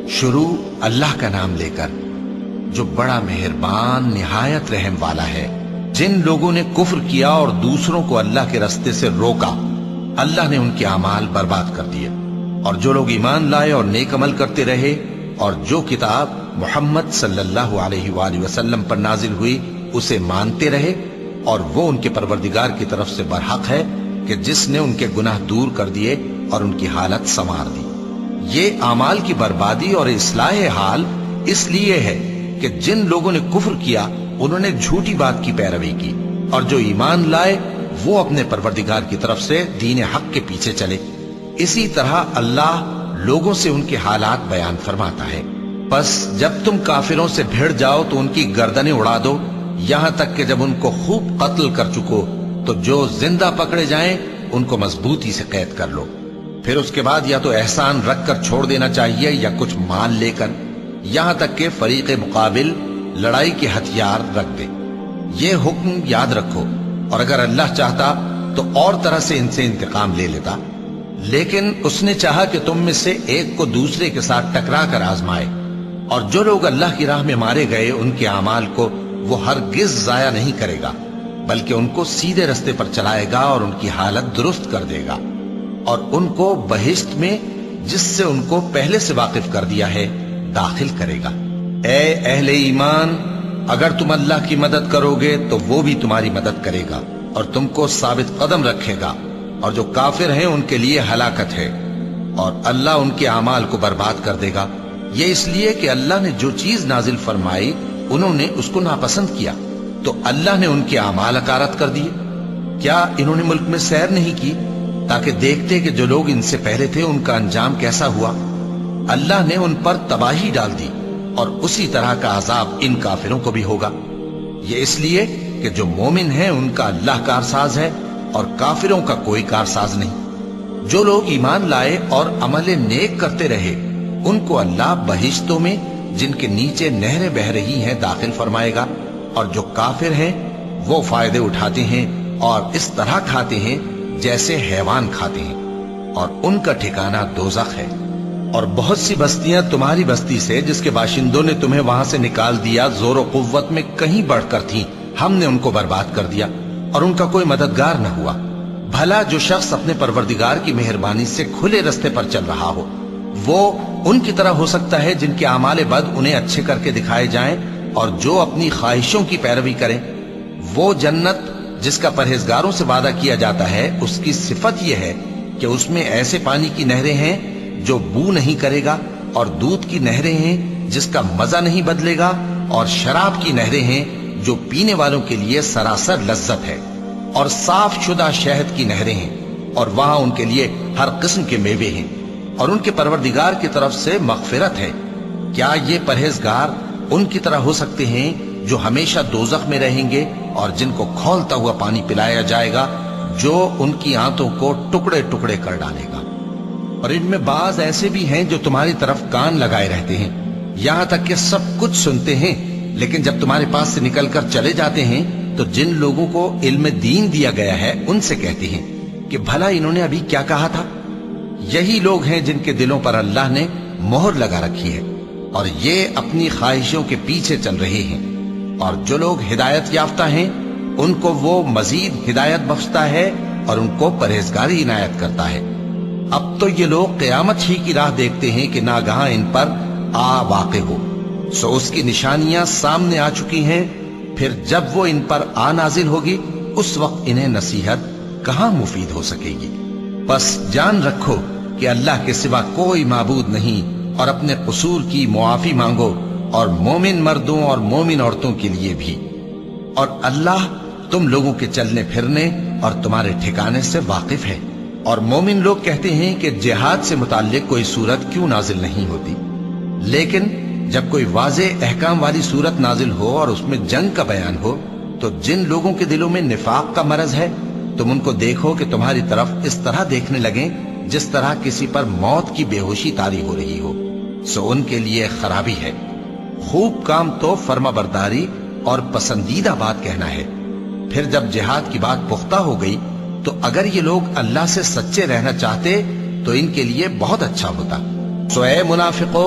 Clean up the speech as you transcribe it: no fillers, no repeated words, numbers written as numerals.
شروع اللہ کا نام لے کر جو بڑا مہربان نہایت رحم والا ہے۔ جن لوگوں نے کفر کیا اور دوسروں کو اللہ کے راستے سے روکا، اللہ نے ان کے اعمال برباد کر دیے، اور جو لوگ ایمان لائے اور نیک عمل کرتے رہے اور جو کتاب محمد صلی اللہ علیہ وآلہ وسلم پر نازل ہوئی اسے مانتے رہے، اور وہ ان کے پروردگار کی طرف سے برحق ہے کہ جس نے ان کے گناہ دور کر دیے اور ان کی حالت سنوار دی۔ یہ اعمال کی بربادی اور اصلاح حال اس لیے ہے کہ جن لوگوں نے کفر کیا انہوں نے جھوٹی بات کی پیروی کی، اور جو ایمان لائے وہ اپنے پروردگار کی طرف سے دین حق کے پیچھے چلے۔ اسی طرح اللہ لوگوں سے ان کے حالات بیان فرماتا ہے۔ پس جب تم کافروں سے بھیڑ جاؤ تو ان کی گردنیں اڑا دو، یہاں تک کہ جب ان کو خوب قتل کر چکو تو جو زندہ پکڑے جائیں ان کو مضبوطی سے قید کر لو۔ پھر اس کے بعد یا تو احسان رکھ کر چھوڑ دینا چاہیے یا کچھ مال لے کر، یہاں تک کہ فریق مقابل لڑائی کے ہتھیار رکھ دے۔ یہ حکم یاد رکھو، اور اگر اللہ چاہتا تو اور طرح سے ان سے انتقام لے لیتا، لیکن اس نے چاہا کہ تم میں سے ایک کو دوسرے کے ساتھ ٹکرا کر آزمائے، اور جو لوگ اللہ کی راہ میں مارے گئے ان کے اعمال کو وہ ہرگز ضائع نہیں کرے گا، بلکہ ان کو سیدھے رستے پر چلائے گا اور ان کی حالت درست کر دے گا، اور ان کو بہشت میں جس سے ان کو پہلے سے واقف کر دیا ہے داخل کرے گا۔ اے اہل ایمان، اگر تم اللہ کی مدد کرو گے تو وہ بھی تمہاری مدد کرے گا اور تم کو ثابت قدم رکھے گا، اور جو کافر ہیں ان کے لیے ہلاکت ہے، اور اللہ ان کے اعمال کو برباد کر دے گا۔ یہ اس لیے کہ اللہ نے جو چیز نازل فرمائی انہوں نے اس کو ناپسند کیا، تو اللہ نے ان کے اعمال اکارت کر دیے۔ کیا انہوں نے ملک میں سیر نہیں کی تاکہ دیکھتے کہ جو لوگ ان سے پہلے تھے ان کا انجام کیسا ہوا؟ اللہ نے ان پر تباہی ڈال دی، اور اسی طرح کا عذاب ان کافروں کو بھی ہوگا۔ یہ اس لیے کہ جو مومن ہیں ان کا اللہ کارساز ہے اور کافروں کا کوئی کارساز نہیں۔ جو لوگ ایمان لائے اور عمل نیک کرتے رہے ان کو اللہ بہشتوں میں جن کے نیچے نہریں بہ رہی ہیں داخل فرمائے گا، اور جو کافر ہیں وہ فائدے اٹھاتے ہیں اور اس طرح کھاتے ہیں جیسے حیوان کھاتے ہیں، اور ان کا ٹھکانہ دوزخ ہے۔ اور بہت سی بستیاں تمہاری بستی سے جس کے باشندوں نے تمہیں وہاں سے نکال دیا زور و قوت میں کہیں بڑھ کر تھیں، ہم نے ان کو برباد کر دیا اور ان کا کوئی مددگار نہ ہوا۔ بھلا جو شخص اپنے پروردگار کی مہربانی سے کھلے رستے پر چل رہا ہو وہ ان کی طرح ہو سکتا ہے جن کے اعمال بد انہیں اچھے کر کے دکھائے جائیں، اور جو اپنی خواہشوں کی پیروی کریں۔ وہ جنت جس کا پرہیزگاروں سے وعدہ کیا جاتا ہے اس کی صفت یہ ہے کہ اس میں ایسے پانی کی نہریں ہیں جو بو نہیں کرے گا، اور دودھ کی نہریں ہیں جس کا مزہ نہیں بدلے گا، اور شراب کی نہریں ہیں جو پینے والوں کے لیے سراسر لذت ہے، اور صاف شدہ شہد کی نہریں ہیں، اور وہاں ان کے لیے ہر قسم کے میوے ہیں، اور ان کے پروردگار کی طرف سے مغفرت ہے۔ کیا یہ پرہیزگار ان کی طرح ہو سکتے ہیں جو ہمیشہ دوزخ میں رہیں گے اور جن کو کھولتا ہوا پانی پلایا جائے گا جو ان کی آنتوں کو ٹکڑے ٹکڑے کر ڈالے گا؟ اور ان میں بعض ایسے بھی ہیں جو تمہاری طرف کان لگائے رہتے ہیں، یہاں تک کہ سب کچھ سنتے ہیں، لیکن جب تمہارے پاس سے نکل کر چلے جاتے ہیں تو جن لوگوں کو علم دین دیا گیا ہے ان سے کہتے ہیں کہ بھلا انہوں نے ابھی کیا کہا تھا؟ یہی لوگ ہیں جن کے دلوں پر اللہ نے مہر لگا رکھی ہے، اور یہ اپنی خواہشوں کے پیچھے چل رہے ہیں۔ اور جو لوگ ہدایت یافتہ ہیں ان کو وہ مزید ہدایت بخشتا ہے اور ان کو پرہیزگاری عنایت کرتا ہے۔ اب تو یہ لوگ قیامت ہی کی راہ دیکھتے ہیں کہ ناگہاں ان پر آ واقع ہو، سو اس کی نشانیاں سامنے آ چکی ہیں، پھر جب وہ ان پر آ نازل ہوگی اس وقت انہیں نصیحت کہاں مفید ہو سکے گی۔ بس جان رکھو کہ اللہ کے سوا کوئی معبود نہیں، اور اپنے قصور کی معافی مانگو، اور مومن مردوں اور مومن عورتوں کے لیے بھی۔ اور اللہ تم لوگوں کے چلنے پھرنے اور تمہارے ٹھکانے سے واقف ہے۔ اور مومن لوگ کہتے ہیں کہ جہاد سے متعلق کوئی سورت کیوں نازل نہیں ہوتی، لیکن جب کوئی واضح احکام والی سورت نازل ہو اور اس میں جنگ کا بیان ہو تو جن لوگوں کے دلوں میں نفاق کا مرض ہے تم ان کو دیکھو کہ تمہاری طرف اس طرح دیکھنے لگیں جس طرح کسی پر موت کی بے ہوشی طاری ہو رہی ہو، سو ان کے لیے خرابی ہے۔ خوب کام تو فرما برداری اور پسندیدہ بات کہنا ہے۔ پھر جب جہاد کی بات پختہ ہو گئی تو اگر یہ لوگ اللہ سے سچے رہنا چاہتے تو ان کے لیے بہت اچھا ہوتا۔ سو اے منافقو،